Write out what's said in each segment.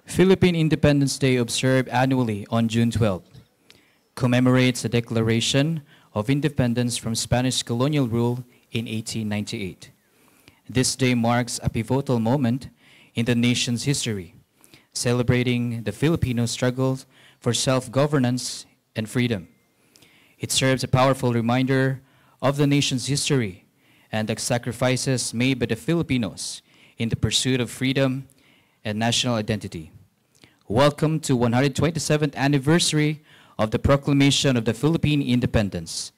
Philippine Independence Day, observed annually on June 12, commemorates the declaration of independence from Spanish colonial rule in 1898. This day marks a pivotal moment in the nation's history, celebrating the Filipino struggle for self-governance and freedom. It serves a powerful reminder of the nation's history and the sacrifices made by the Filipinos in the pursuit of freedom and national identity. Welcome to 127th anniversary of the proclamation of the Philippine independence.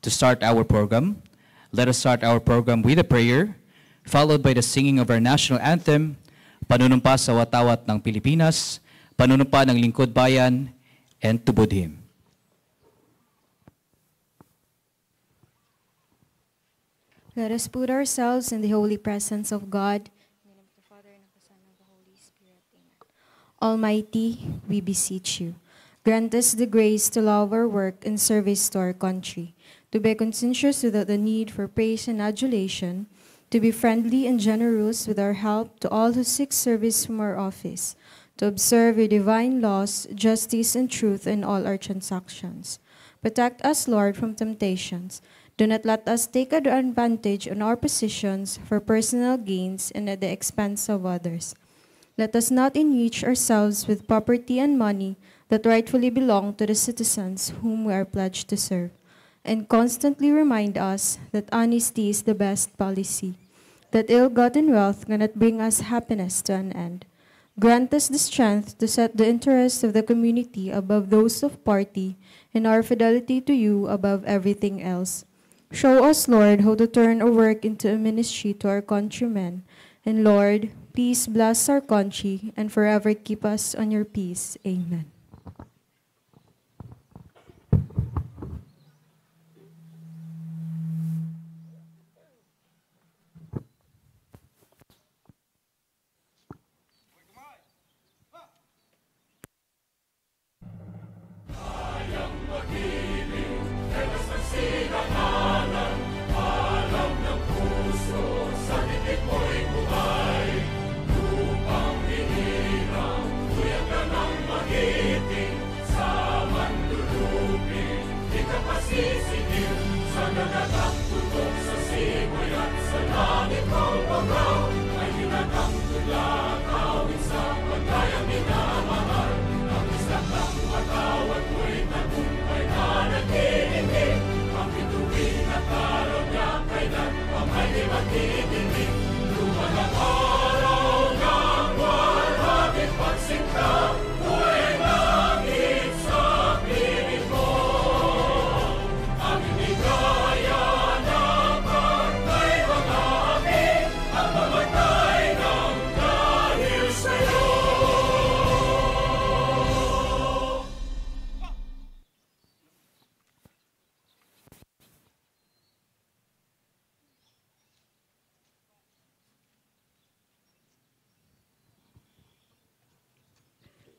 To start our program, let us start our program with a prayer, followed by the singing of our national anthem, Panunumpa sa Watawat ng Pilipinas, Panunumpa ng Lingkod Bayan, and Tubod Him. Let us put ourselves in the holy presence of God. In the name of the Father, and of the Son, and of the Holy Spirit. Amen. Almighty, we beseech you, grant us the grace to love our work and service to our country, to be conscientious without the need for praise and adulation, to be friendly and generous with our help to all who seek service from our office, to observe your divine laws, justice, and truth in all our transactions. Protect us, Lord, from temptations. Do not let us take advantage on our positions for personal gains and at the expense of others. Let us not enrich ourselves with property and money that rightfully belong to the citizens whom we are pledged to serve, and constantly remind us that honesty is the best policy, that ill-gotten wealth cannot bring us happiness to an end. Grant us the strength to set the interests of the community above those of party, and our fidelity to you above everything else. Show us, Lord, how to turn our work into a ministry to our countrymen. And Lord, please bless our country and forever keep us on your peace. Amen.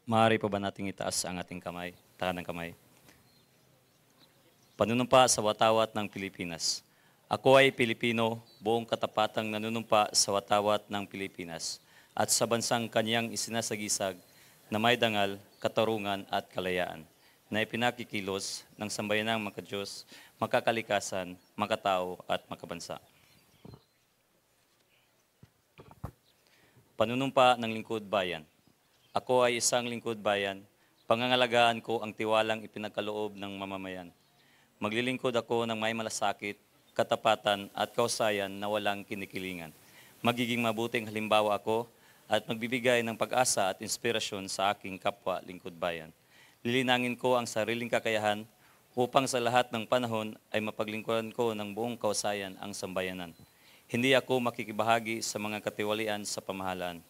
Maaari pa ba nating itaas ang ating kamay, takanang kamay? Panunumpa sa watawat ng Pilipinas. Ako ay Pilipino, buong katapatang nanunumpa sa watawat ng Pilipinas at sa bansang kanyang isinasagisag na may dangal, katarungan at kalayaan na ipinakikilos ng sambayanang makadiyos, makakalikasan, makatao at makabansa. Panunumpa ng lingkod bayan. Ako ay isang lingkod bayan, pangangalagaan ko ang tiwalang ipinagkaloob ng mamamayan. Maglilingkod ako ng may malasakit, katapatan at kausayan na walang kinikilingan. Magiging mabuting halimbawa ako at magbibigay ng pag-asa at inspirasyon sa aking kapwa lingkod bayan. Lilinangin ko ang sariling kakayahan upang sa lahat ng panahon ay mapaglingkuran ko ng buong kausayan ang sambayanan. Hindi ako makikibahagi sa mga katiwalian sa pamahalaan.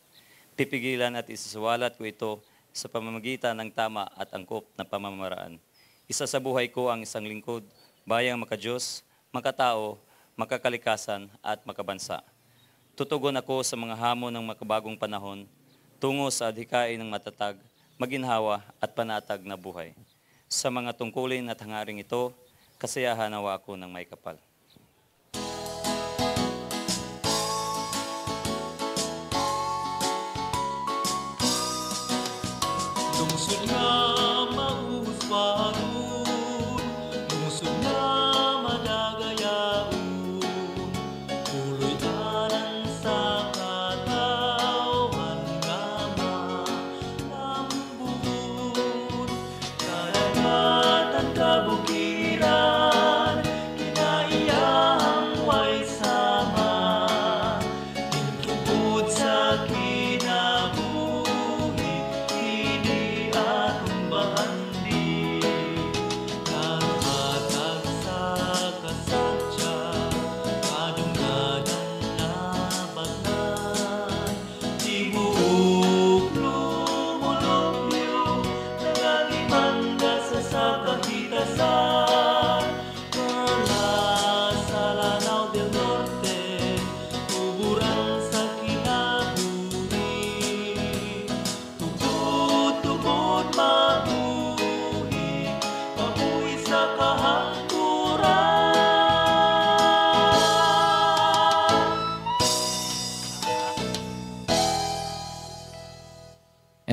Pipigilan at isasuwalat ko ito sa pamamagitan ng tama at angkop na pamamaraan. Isa sa buhay ko ang isang lingkod, bayang makadiyos, makatao, makakalikasan at makabansa. Tutugon ako sa mga hamon ng makabagong panahon, tungo sa adhikain ng matatag, maginhawa at panatag na buhay. Sa mga tungkulin at hangaring ito, kasiyahan nawa ako ng may kapal.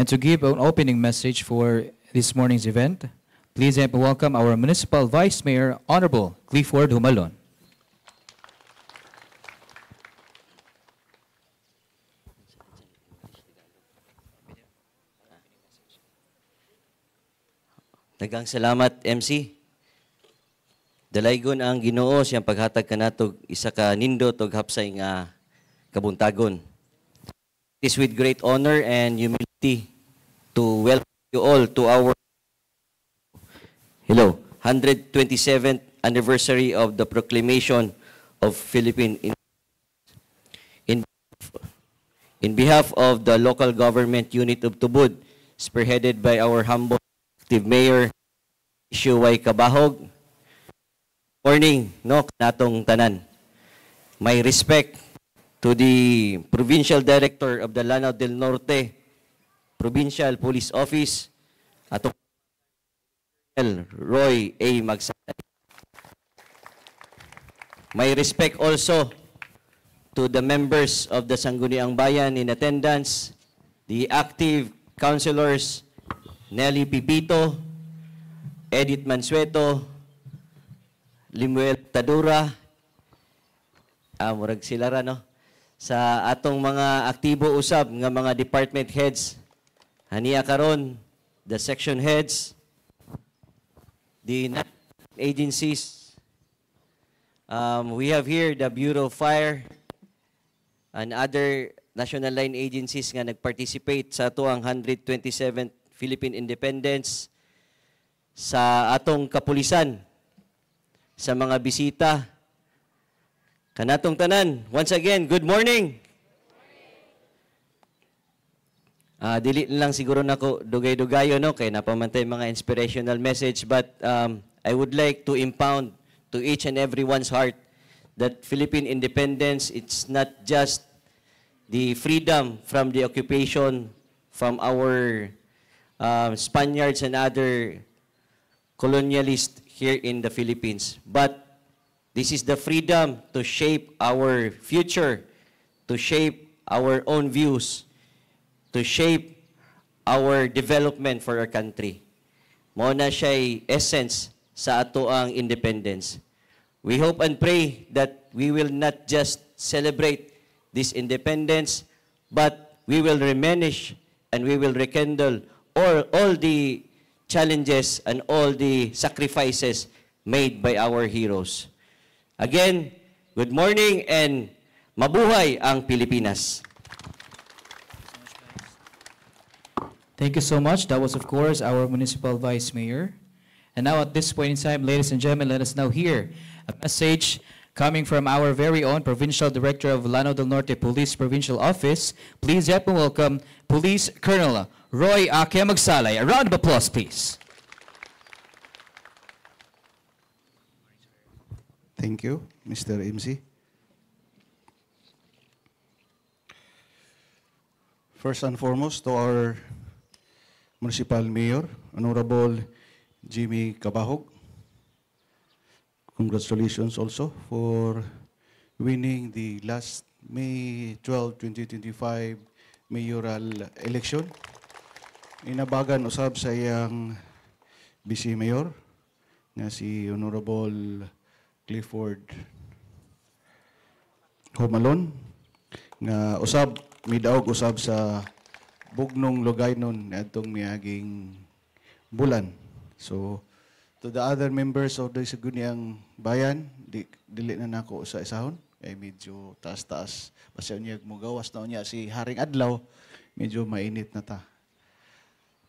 And to give an opening message for this morning's event, please help me welcome our Municipal Vice Mayor, Honorable Clifford Humalon. Daghang salamat, MC. Dalaygon ang Ginoo siyang paghatag kanatog isa ka nindot ug hapsay nga kabuntagon. It is with great honor and humility to welcome you all to our 127th anniversary of the proclamation of Philippine in behalf of the local government unit of Tubod, spearheaded by our humble active mayor, Shuway Cabahog. Morning, no, kanatong tanan. My respect to the Provincial Director of the Lanao del Norte Provincial Police Office, atong Roy A. Magsaysay. My respect also to the members of the Sangguniang Bayan in attendance, the active councilors Nelly Pipito, Edith Mansueto, Limuel Tadura, murag sila ra, no? Sa atong mga aktibo usab nga mga department heads, haniya karon, the section heads, the agencies. We have here the Bureau of Fire and other national line agencies nga nag-participate sa ato ang 127th Philippine Independence, sa atong kapulisan, sa mga bisita, kanatong tanan. Once again, good morning. Dili lang siguro nako dugay-dugayo, no, kay napamantay mga inspirational message, but I would like to impound to each and everyone's heart that Philippine independence, it's not just the freedom from the occupation from our Spaniards and other colonialists here in the Philippines, but this is the freedom to shape our future, to shape our own views, to shape our development for our country. Mao na siya'y essence sa ato ang independence. We hope and pray that we will not just celebrate this independence, but we will reminisce and we will rekindle all the challenges and all the sacrifices made by our heroes. Again, good morning and mabuhay ang Pilipinas. Thank you so much. That was, of course, our Municipal Vice Mayor. And now at this point in time, ladies and gentlemen, let us now hear a message coming from our very own Provincial Director of Lanao del Norte Police Provincial Office. Please help me welcome Police Colonel Roy A. Magsaysay. A round of applause, please. Thank you, Mr. MC. First and foremost, to our Municipal Mayor, Honorable Jimmy Cabahog, congratulations also for winning the last May 12, 2025 mayoral election. Inabagan usab sa iyang Vice Mayor nga si Honorable Clifford Humalon nga usab midaog usab sa bugnong Lugaynon adtong miaging bulan. So to the other members of the Sangguniang Bayan, dili na nako sa isahon kay medyo taas-taas basta niya mugawas na niya si Haring Adlaw, medyo mainit na ta.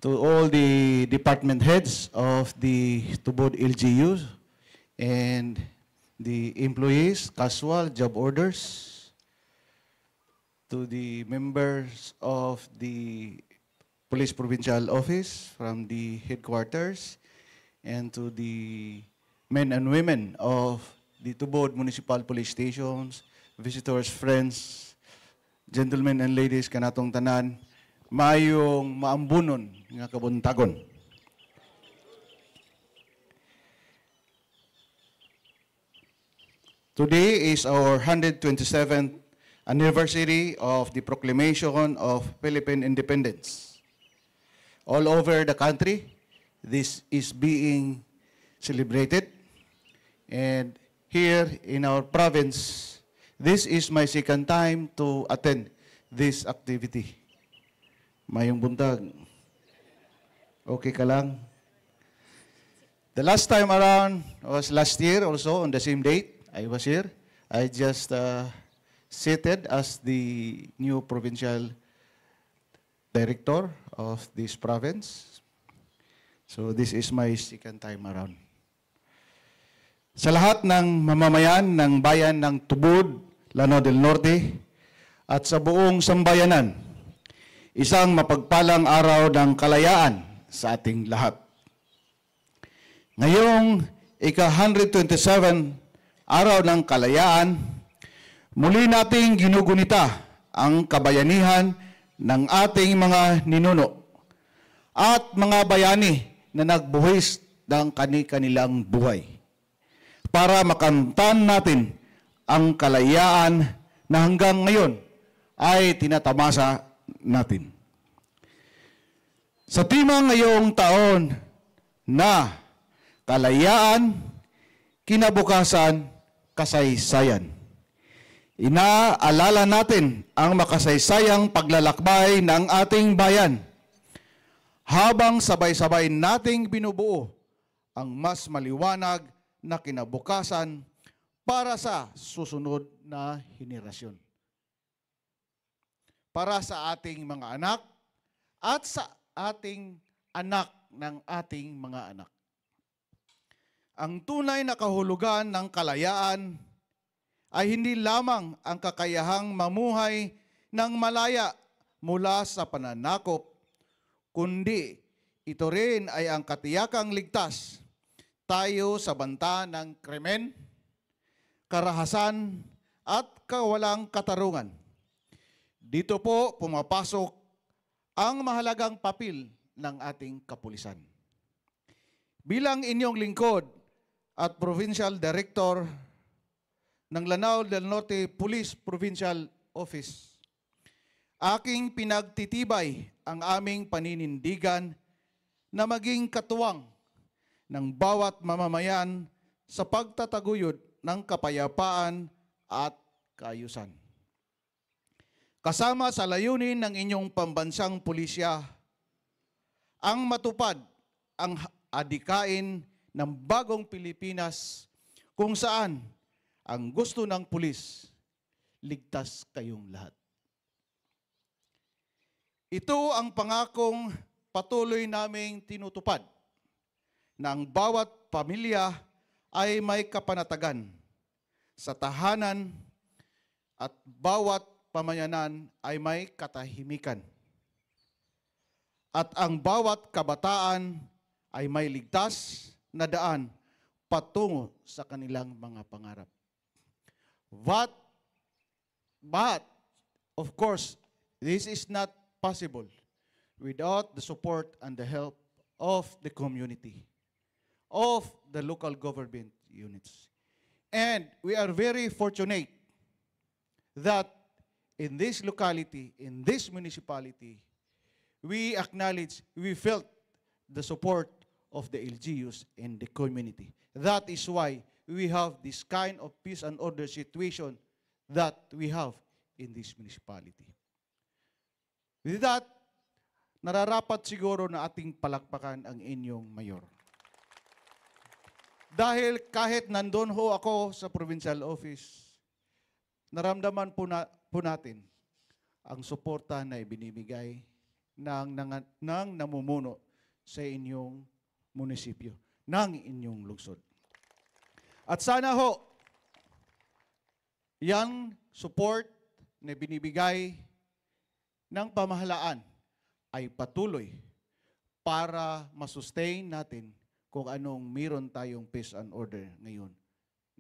To all the department heads of the Tubod LGUs and the employees, casual, job orders, to the members of the Police Provincial Office from the headquarters, and to the men and women of the Tubod Municipal Police Stations, visitors, friends, gentlemen and ladies, kanatong tanan, mayong maambunon nga kabuntagon. Today is our 127th anniversary of the proclamation of Philippine independence. all over the country, this is being celebrated. And here in our province, this is my second time to attend this activity. Mayong buntag. Okay ka lang? The last time around was last year also on the same date. I was here. I just seated as the new provincial director of this province. So this is my second time around. Sa lahat ng mamamayan ng bayan ng Tubod, Lanao del Norte, at sa buong sambayanan, isang mapagpalang araw ng kalayaan sa ating lahat. Ngayong ika-127 araw ng kalayaan, muli nating ginugunita ang kabayanihan ng ating mga ninuno at mga bayani na nagbuhis ng kani-kanilang buhay para makamtan natin ang kalayaan na hanggang ngayon ay tinatamasa natin. Sa tema ngayong taon na kalayaan, kinabukasan, kasaysayan, inaalala natin ang makasaysayang paglalakbay ng ating bayan habang sabay-sabay nating binubuo ang mas maliwanag na kinabukasan para sa susunod na henerasyon. Para sa ating mga anak at sa ating anak ng ating mga anak. Ang tunay na kahulugan ng kalayaan ay hindi lamang ang kakayahang mamuhay ng malaya mula sa pananakop, kundi ito rin ay ang katiyakang ligtas tayo sa banta ng krimen, karahasan at kawalang katarungan. Dito po pumapasok ang mahalagang papel ng ating kapulisan. Bilang inyong lingkod at Provincial Director ng Lanao del Norte Police Provincial Office, aking pinagtitibay ang aming paninindigan na maging katuwang ng bawat mamamayan sa pagtataguyod ng kapayapaan at kaayusan. Kasama sa layunin ng inyong pambansang pulisya, ang matupad ang adikain ng bagong Pilipinas kung saan ang gusto ng pulis, ligtas kayong lahat. Ito ang pangakong patuloy naming tinutupad na ang bawat pamilya ay may kapanatagan sa tahanan at bawat pamayanan ay may katahimikan. At ang bawat kabataan ay may ligtas na daan patungo sa kanilang mga pangarap. But, of course, this is not possible without the support and the help of the community, of the local government units. And we are very fortunate that in this locality, in this municipality, we acknowledge, we felt the support of the LGUs and the community. That is why we have this kind of peace and order situation that we have in this municipality. With that, nararapat siguro na ating palakpakan ang inyong mayor. Dahil kahit nandun ho ako sa provincial office, naramdaman po natin ang suporta na ibinibigay ng namumuno sa inyong munisipyo, ng inyong lungsod. At sana ho, yang support na binibigay ng pamahalaan ay patuloy para masustain natin kung anong meron tayong peace and order ngayon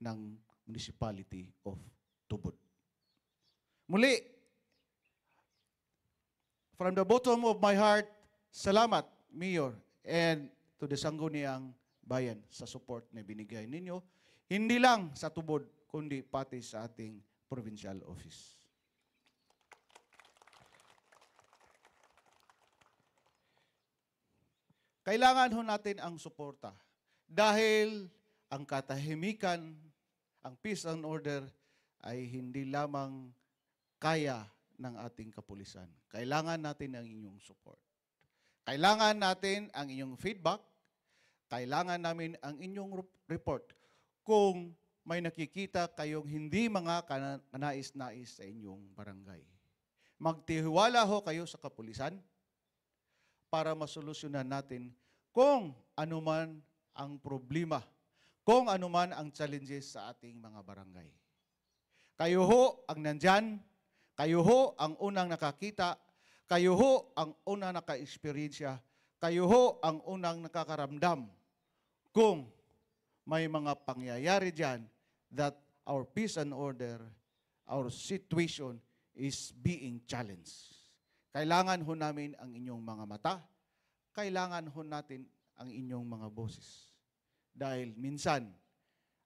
ng Municipality of Tubod. Muli, from the bottom of my heart, salamat, Mayor, and to the Sangguniang Bayan sa support na binigay ninyo, hindi lang sa Tubod, kundi pati sa ating provincial office. Kailangan ho natin ang suporta. Dahil ang katahimikan, ang peace and order ay hindi lamang kaya ng ating kapulisan. Kailangan natin ang inyong support. Kailangan natin ang inyong feedback. Kailangan namin ang inyong report kung may nakikita kayong hindi mga kanais-nais sa inyong barangay. Magtiwala ho kayo sa kapulisan para masolusyonan natin kung anuman ang problema, kung anuman ang challenges sa ating mga barangay. Kayo ho ang nandyan, kayo ho ang unang nakakita, kayo ho ang unang naka-experiensya, kayo ho ang unang nakakaramdam kung may mga pangyayari dyan that our peace and order, our situation is being challenged. Kailangan ho namin ang inyong mga mata, kailangan ho natin ang inyong mga boses. Dahil minsan,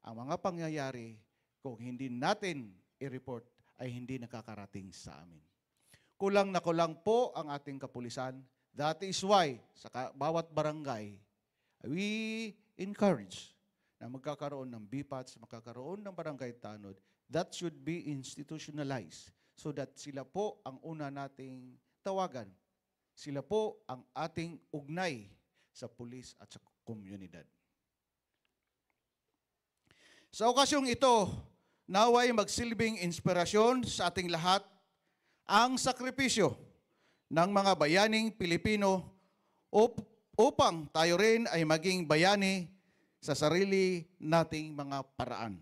ang mga pangyayari, kung hindi natin i-report, ay hindi nakakarating sa amin. Kulang na kulang po ang ating kapulisan. That is why, sa bawat barangay, we encourage na magkakaroon ng BPATs, magkakaroon ng barangay tanod. That should be institutionalized so that sila po ang una nating tawagan. Sila po ang ating ugnay sa pulis at sa komunidad. Sa okasyong ito, naway magsilbing inspirasyon sa ating lahat ang sakripisyo ng mga bayaning Pilipino upang tayo rin ay maging bayani sa sarili nating mga paraan.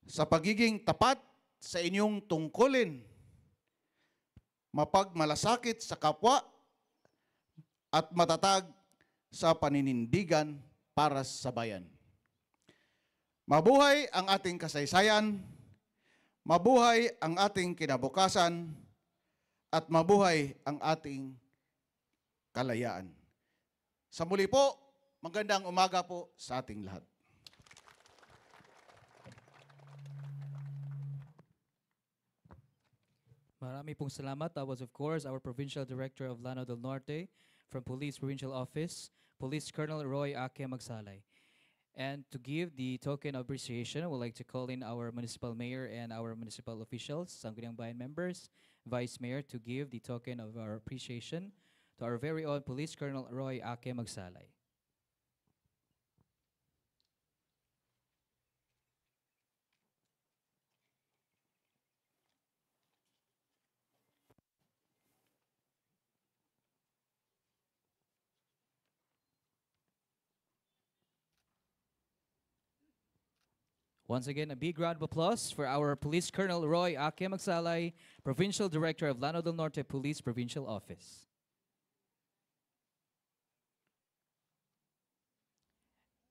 Sa pagiging tapat sa inyong tungkulin, mapagmalasakit sa kapwa at matatag sa paninindigan para sa bayan. Mabuhay ang ating kasaysayan, mabuhay ang ating kinabukasan, at mabuhay ang ating kalayaan. Sa muli po, magandang umaga po sa ating lahat. Marami pong salamat. That was, of course, our Provincial Director of Lanao del Norte from Police Provincial Office, Police Colonel Roy Ake Magsalay. And to give the token of appreciation, I would like to call in our municipal mayor and our municipal officials, Sangguniang Bayan members, vice mayor, to give the token of our appreciation to our very own Police Colonel Roy Ake Magsalay. Once again, a big round of applause for our Police Colonel Roy Ake Magsalay, Provincial Director of Lanao del Norte Police Provincial Office.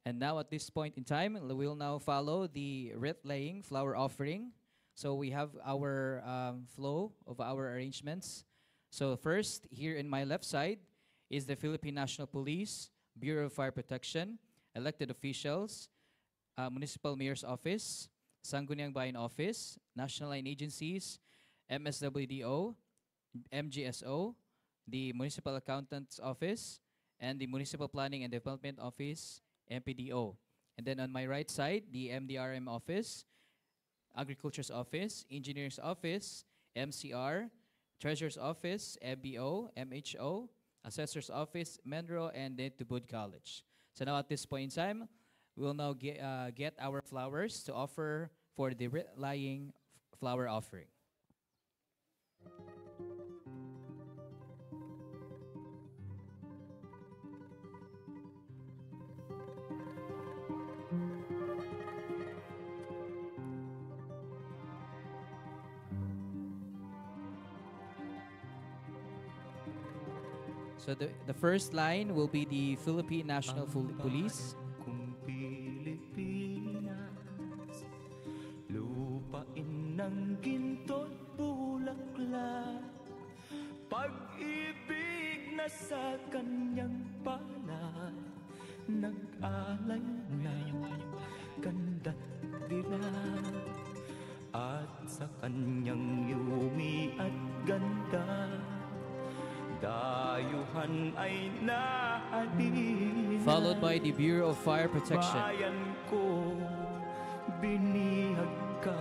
And now at this point in time, we'll now follow the wreath-laying flower offering. So we have our flow of our arrangements. So first, here in my left side, is the Philippine National Police, Bureau of Fire Protection, elected officials, Municipal Mayor's Office, Sangguniang Bayan Office, National Line Agencies, MSWDO, MGSO, the Municipal Accountant's Office, and the Municipal Planning and Development Office, MPDO. And then on my right side, the MDRM Office, Agriculture's Office, Engineer's Office, MCR, Treasurer's Office, MBO, MHO, Assessor's Office, Menro, and then Tubod College. So now at this point in time, we will now get our flowers to offer for the wreath-laying flower offering. So the first line will be the Philippine National Police. Kung Pilipinas, lupain ng ginto't bulaklak, pag-ibig na sa kanyang palad, nag-alay na kanda't dilag, at sa kanyang yumi at ganda, dayuhan Dayuhan ay naadina. Followed by the Bureau of Fire Protection. Bayan ko, binihag ka.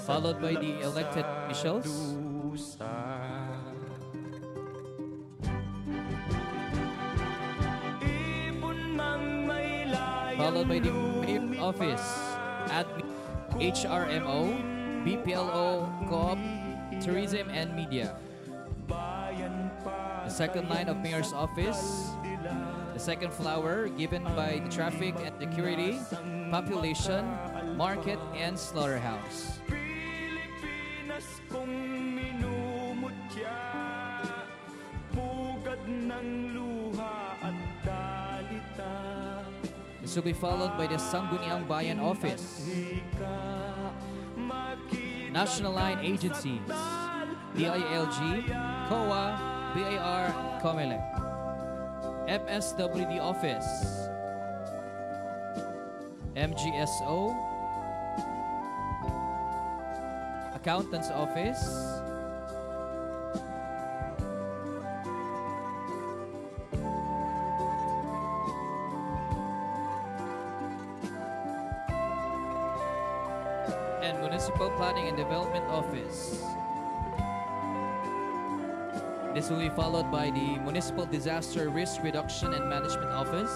Followed by the elected officials. Followed by the Mayor's Office, Admin, HRMO, BPLO, Co-op, Tourism and Media. The second line of Mayor's Office, the second flower given by the Traffic and Security, Population, Market and Slaughterhouse. Pilipinas kong minumutya, pugad ng luha at dalita. This will be followed by the Sangguniang Bayan Office, National Line Agencies, DILG, COA, BAR, COMELEC, MSWD Office, MGSO, Accountant's Office, and Municipal Planning and Development Office. This will be followed by the Municipal Disaster Risk Reduction and Management Office,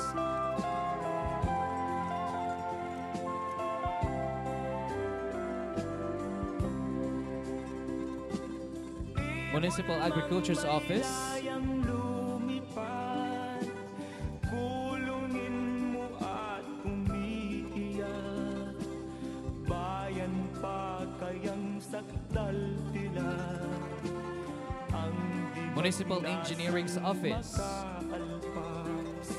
Municipal Agriculture's Office, Kayang lumipad, kulungin mo at umiiyak. Bayan pa kayang sakdal tila, ang di Municipal Engineering's Office, makaalpas.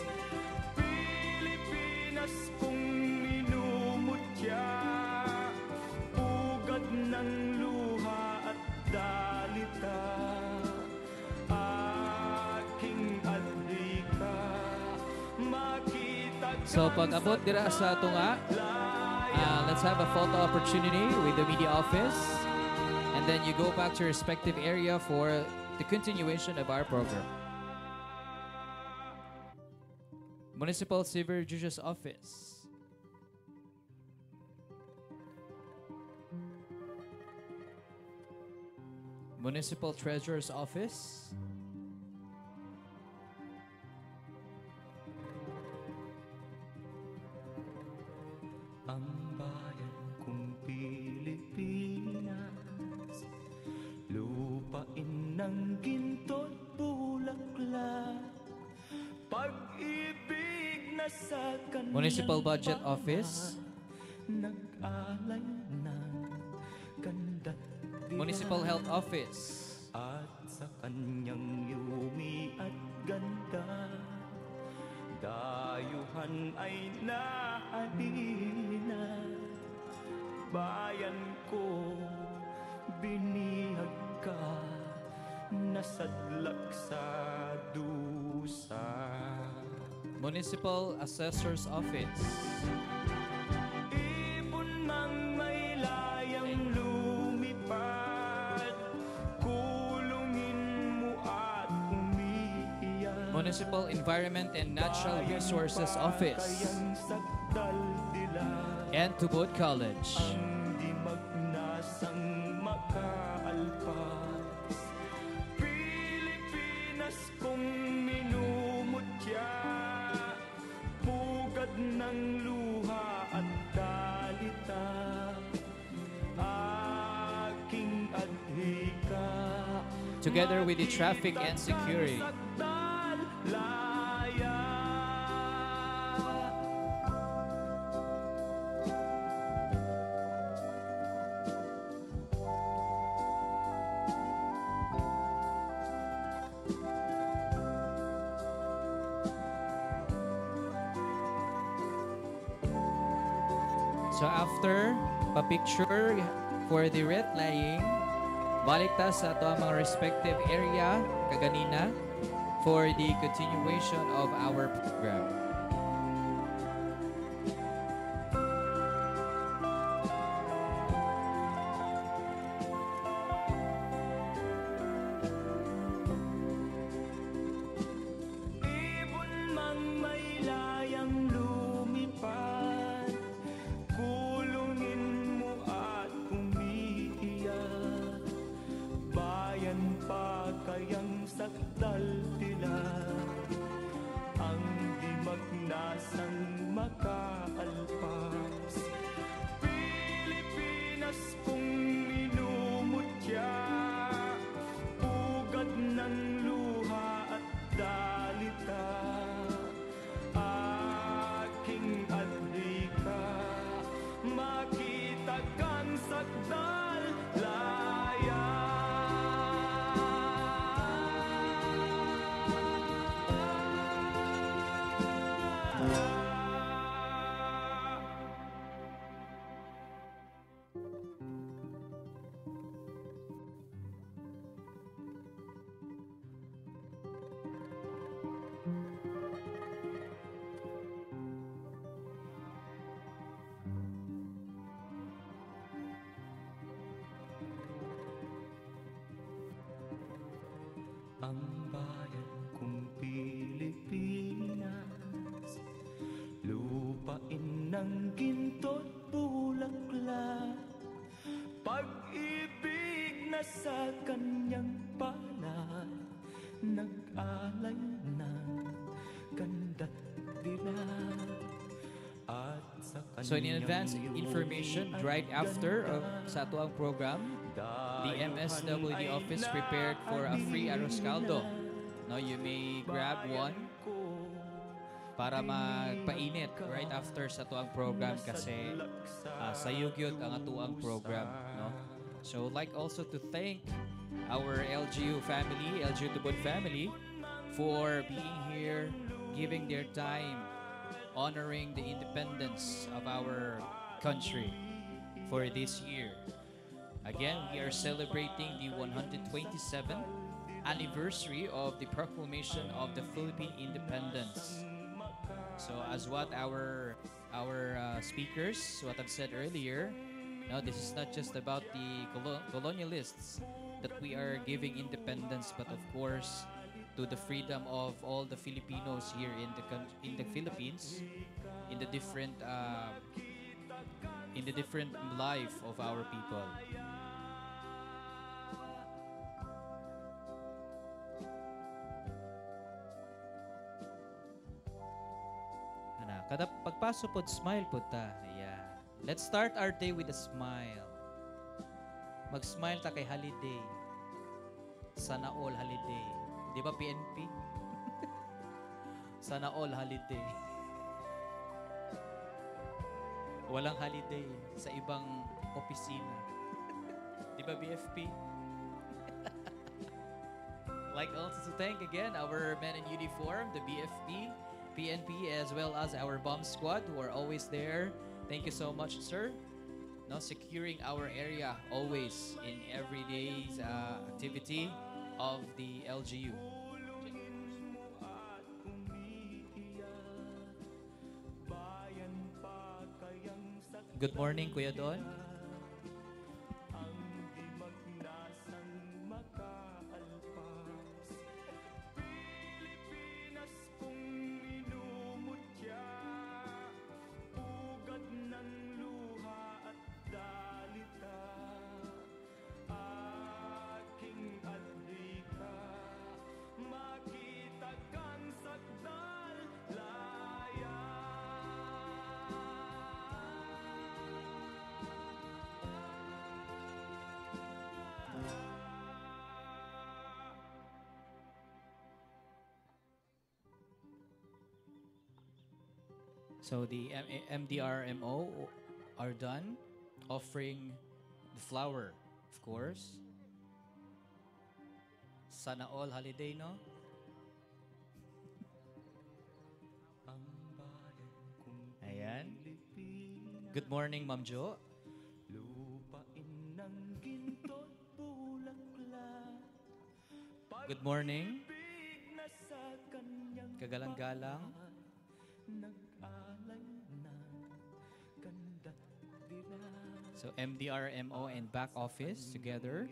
Pilipinas kong minumutya, pugad ng luha at dalita. Aking adhika, makita ka So pag abot dira sa tunga, let's have a photo opportunity with the media office, and then you go back to your respective area for the continuation of our program. Municipal Civil Judge's Office, Municipal Treasurer's Office, ang bayan kong Pilipinas, lupain ng ginto't bulaklak, pag-ibig na sa kanyang Municipal Budget Office, nag-alay ng ganda't diwa. Municipal Health Office, At sa kanyang yumi at ganda, dayuhan ay naadina. Bayan ko, binihag ka, nasadlak sa dusa. Municipal Assessor's Office, Ibon mang may layang lumipad, kulungin mo at umiiyak. Municipal Environment and Natural Resources Office, Kayang sakdal dila, and Tubod College. ang di magnasang makaalpas. Pilipinas kong minumutya, pugad ng luha at dalita. Aking adhika, Together with the Traffic and Security. sakdal laya. So after pa-picture for the red laying, balik ta sa ato ang mga respective area kaganina for the continuation of our program. sakdal tila, ang di magnasang makaalpas. Pilipinas kung minumutya, ugat ng luha at dalita, aking adhika, makita kang sakdal laya. Ang bayan kong Pilipinas, lupain ng ginto't bulaklak, pag-ibig na sa kanyang palad, nag-alay ng ganda't dilag. So in advance information, right after sa atuang program, the MSWD office prepared for a free arroz caldo. No, you may grab one para magpainit right after sa atuang program kasi sayugyot ang atuang program. No? So like also to thank our LGU family, LGU Tubod family, for being here, giving their time, honoring the independence of our country for this year. Again, we are celebrating the 127th anniversary of the proclamation of the Philippine independence. So as what our speakers, what I've said earlier, now this is not just about the colonialists that we are giving independence, but of course to the freedom of all the Filipinos here in the Philippines, in the different life of our people. Ana, kada pagpasok pod smile pod ta. Ayan. Let's start our day with a smile. Mag-smile ta kay holiday. Sana all holiday. Di ba PNP? Sana all holiday. Walang holiday sa ibang opisina. Di ba BFP? Like also to thank again our men in uniform, the BFP, PNP, as well as our bomb squad who are always there. Thank you so much, sir. No, securing our area always in everyday's activity of the LGU. Good morning, Kuya Don. So the MDRMO are done offering the flower, of course. Sana all holiday, no? Ayan. Good morning, Ma'am Jo. Good morning. Kagalang-galang. So MDRMO and back office together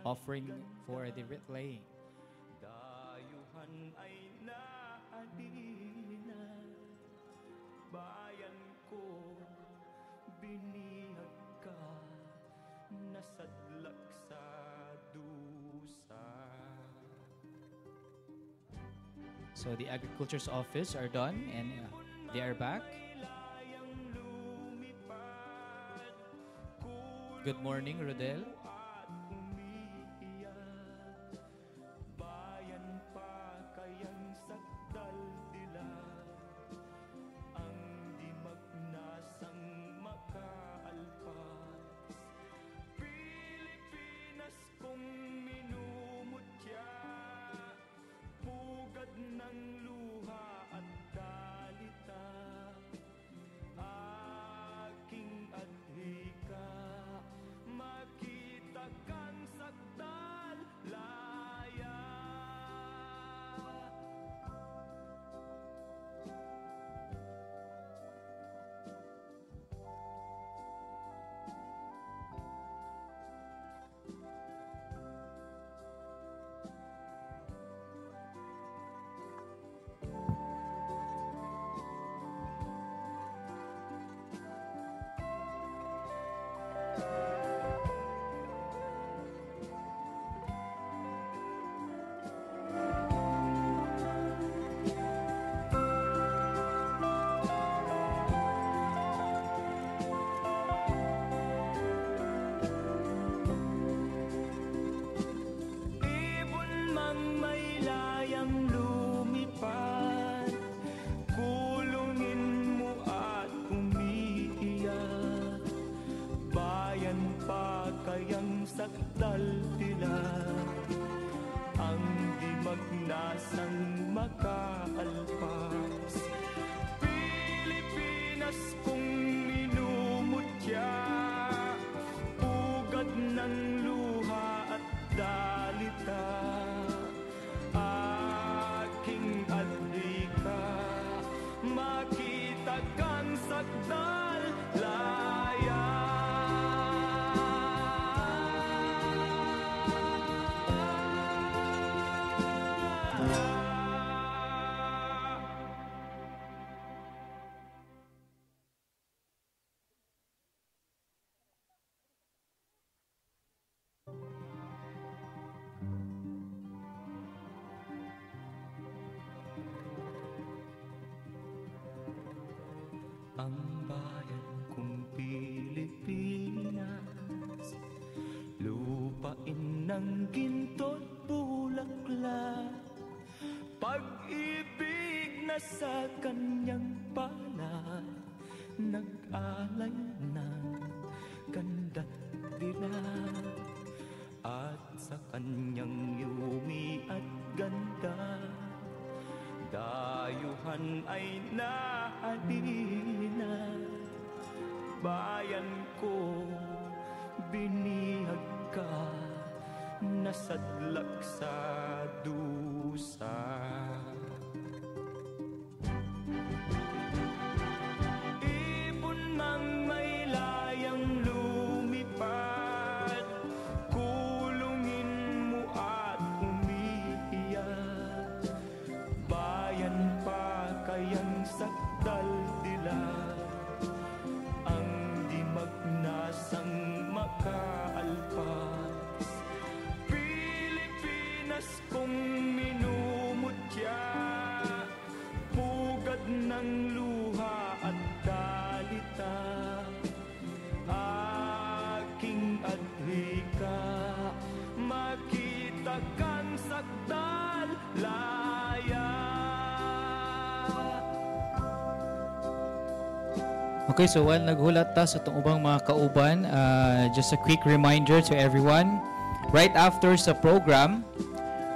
offering for the relaying. Dayuhan ay naadina, bayan ko binihag ka, nasadlak sa dusa. So the Agriculture's office are done and they are back. Good morning, Rodel. Bayan pa kayang sakdal tila, ang di magnasang makaalpas. Pilipinas kong minumutya, pugad ng luha at dalita, aking adhika, makita kang sakdal laya. Ibon mang may layang lumipad, kulungin mo at umiiyak. Bayan pa kayang sakdal tila, ang di magnasang makaalpas. Pilipinas kong minumutya, pugad ng luha at dalita, aking adhika, makita kang sakdal laya. Ang bayan kong Pilipinas, lupain ng ginto't bulaklak, pag-ibig na sa kanyang palad, nag-alay ng ganda't dilag, at sa kanyang yumi at ganda, dayuhan ay naalila. Bayan ko, binihag ka, nasadlak sa dusa. Ibon mang may layang lumipad, kulungin mo at umiiyak. Bayan pa kayang sakdal tila, ang di magnasang makaalpas. Pilipinas kong minumutya, pugad ng luha at dalita, aking adhika, makita kang sakdal laya. Okay, so while naghulat ta sa itong ubang mga kauban, just a quick reminder to everyone, right after sa program,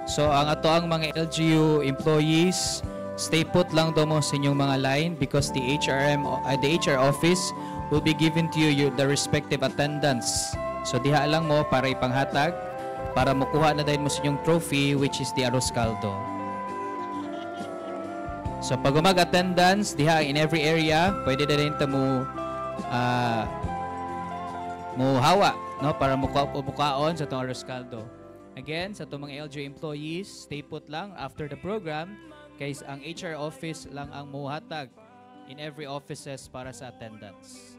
so ang ato ang mga LGU employees, stay put lang daw mo sa inyong mga line because the HR office will be given to you the respective attendance. So diha lang mo para ipanghatag, para makuha na din mo sa inyong trophy which is the arroz caldo. So pag mag-attendance diha in every area, pwede na rin mo hawa, no, para mukaon sa itong arroz caldo. Again, sa itong mga LGU employees, stay put lang after the program, kaysa ang HR office lang ang muhatag in every offices para sa attendance.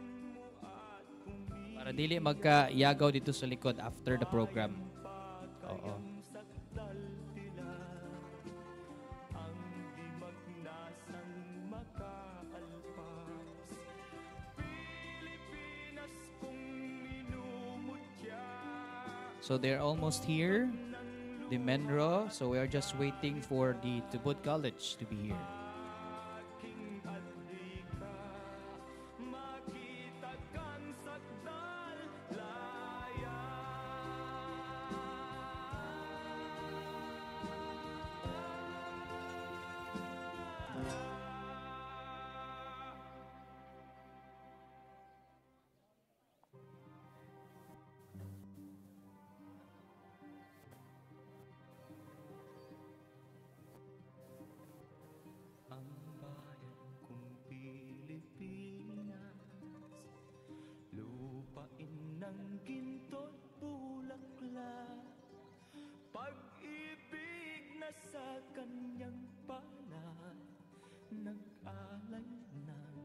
Para dili magka-yagaw dito sa likod after the program. Oo. So they're almost here, the Menro. So we are just waiting for the Tubod College to be here. aking adhika, makita kang sakdal laya. Ang bayan kong Pilipinas, lupain ng ginto't bulaklak, pag-ibig na sa kanyang palad, nag-alay ng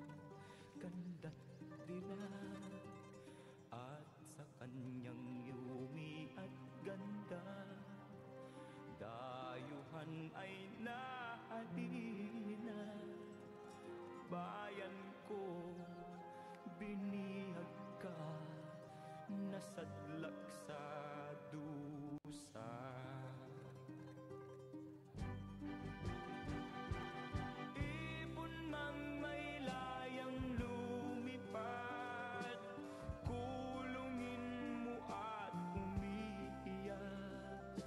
kanda't dilag, at sa kanyang yumi at ganda, dayuhan ay nahalina. Bayan ko, binihag ka, nasadlak sa dusa. Ibon mang may layang lumipad, kulungin mo at umiiyak.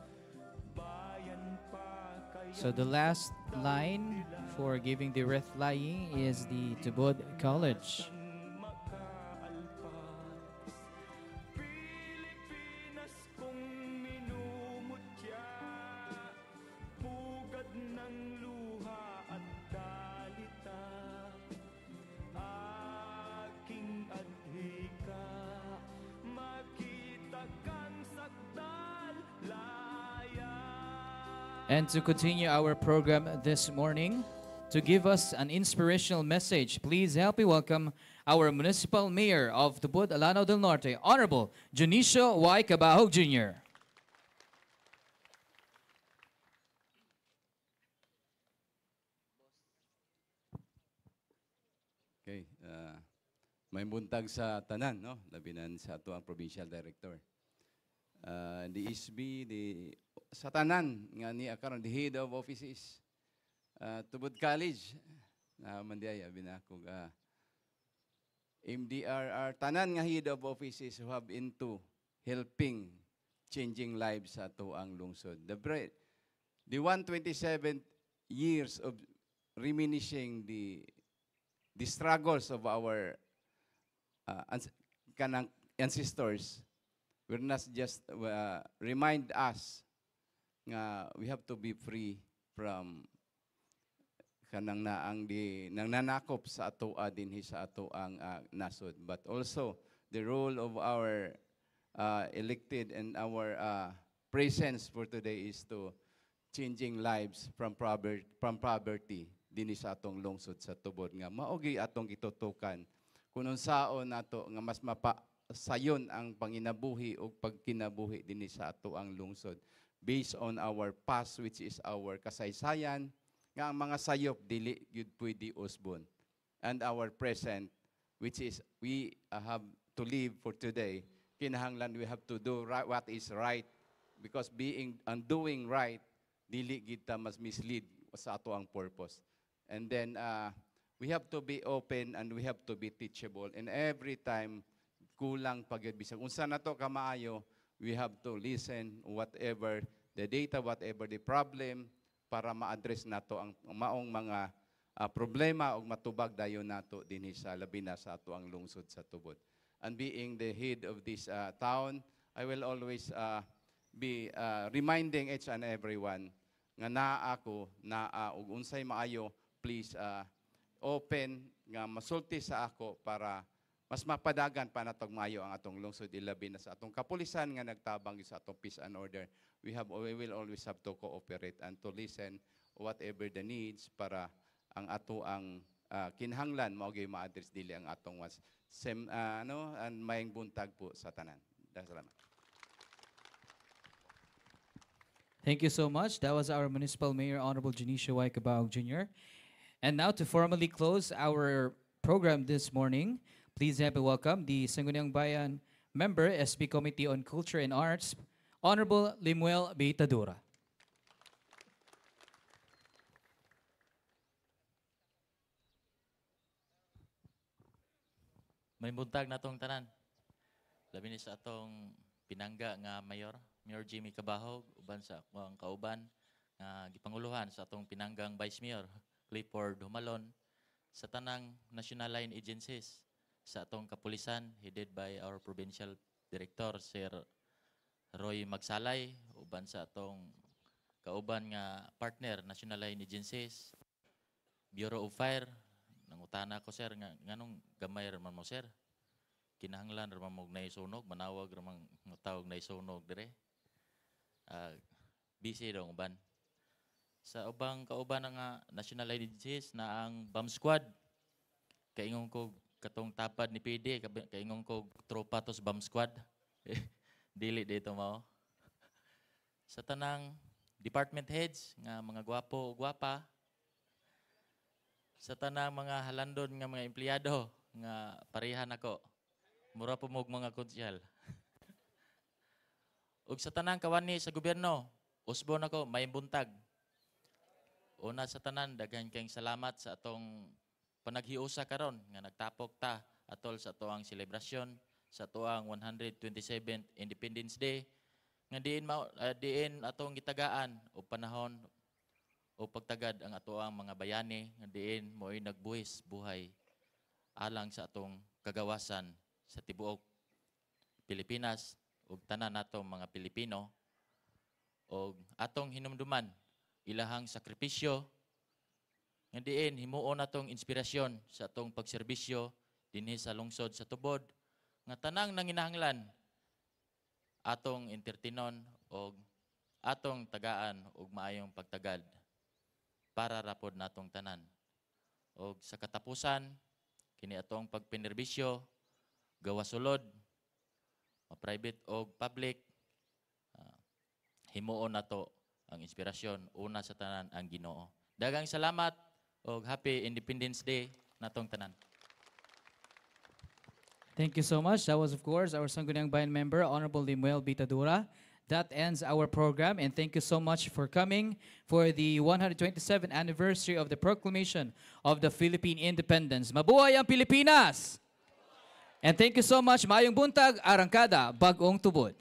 Bayan pa kaya So the last line for giving the wreath lying is the Tubod College. makaalpas. Pilipinas kong minumutya, pugad ng luha at dalita, aking adhika, makita kang sakdal laya. And to continue our program this morning, to give us an inspirational message, please help me welcome our Municipal Mayor of Tubod, Alanao del Norte, Honorable Junicio Y. Cabahog Jr. Okay, may buntag sa tanan, no? Labinan sa ato ang provincial director. The ISB, sa tanan nga ni akaron the head of offices, Tubod College, na mandiay abi na ko MDRR tanan nga head of offices who have into helping changing lives sa ato ang lungsod. The 127 years of reminiscing the struggles of our kanang ancestors will not just remind us nga we have to be free from kanang naang nang nanakop sa ato dinhi sa ato ang nasod, but also the role of our elected and our presence for today is to changing lives from poverty dinhi sa atong lungsod sa Tubod, nga maogi atong gitutukan kung unsaon nato nga mas mapasayon ang panginabuhi o pagkinabuhi dinhi sa ato ang lungsod based on our past, which is our kasaysayan, nga ang mga sayop dili gyud pwede usbon, and our present, which is we have to live for today. Kinahanglan we have to do what is right, because being and doing right dili kita mas mislead sa ato ang purpose. And then we have to be open and we have to be teachable, and every time kulang pagyud bisag unsa nato ka maayo, we have to listen whatever the data, whatever the problem, para ma-address nato ang maong mga problema o matubag dayon nato dinhi sa labi na sa ato ang lungsod sa Tubod. And being the head of this town, I will always be reminding each and everyone nga naa ako ug unsay maayo, please open nga masulti sa ako para mas mapadagan pa natong maayo ang atong lungsod, ilabi na sa atong kapulisan nga nagtabang sa atong peace and order. We will always have to cooperate and to listen whatever the needs para ang ato ang kinahanglan mao gyud ma-address dili ang atong was and mayong buntag po sa tanan. Salamat. Thank you so much. That was our Municipal Mayor, Honorable Junicio Y. Cabahog Jr. And now to formally close our program this morning, please have a welcome the Sangguniang Bayan member, SB Committee on Culture and Arts, Honorable Limuel Beitadura. May buntag na tong tanan. Labi ni sa atong pinangga nga Mayor Jimmy Cabahog, uban sa akong kauban, nga gipanguluhan sa atong pinanggang Vice Mayor Clifford Humalon, sa tanang national line agencies, sa atong kapulisan, headed by our Provincial Director, Sir Roy Magsalay, uban sa atong kauban nga partner, national line agencies, Bureau of Fire. Nangutana ko, sir, nganong gamay raman mo, sir? Kinahanglan raman mo naisunog, manawag raman tawag naisunog dire. Busy daw uban. Sa ubang kauban nga national agencies na ang bomb squad, kaingon ko katong tapad ni PD, kaingon ko tropa tos bomb squad. Dili dito mao. Sa tanang department heads nga mga gwapo o gwapa, sa tanang mga halandon nga mga empleyado nga parehan ako, mura po mog mga konsyal. Ug sa tanang kawani sa gobyerno, usbon ako, may buntag. Una sa tanan, daghan kayong salamat sa atong panaghiusa karon nga nagtapok ta atol sa atoang selebrasyon sa atoang 127th Independence Day nga diin atong gitagaan o panahon o pagtagad ang atoang mga bayani nga diin mo'y nagbuhis buhay alang sa atong kagawasan sa tibuok Pilipinas ug tanan natong mga Pilipino ug atong hinumduman ilahang sakripisyo nga diin himuon atong inspirasyon sa atong pagserbisyo dinhi sa lungsod sa tubod nga tanang nanginahanglan atong entertinon ug atong tagaan ug maayong pagtagad para rapod natong tanan. O sa katapusan, kini atong pagpinerbisyo, gawasulod, private o public, himuon nato ang inspirasyon, una sa tanan ang Ginoo. Daghang salamat o Happy Independence Day natong tanan. Thank you so much. That was, of course, our Sangguniang Bayan member, Honorable Limuel Beitadura. That ends our program, and thank you so much for coming for the 127th anniversary of the proclamation of the Philippine independence. Mabuhay ang Pilipinas! And thank you so much. Maayong buntag, Arangkada, Bagong Tubod.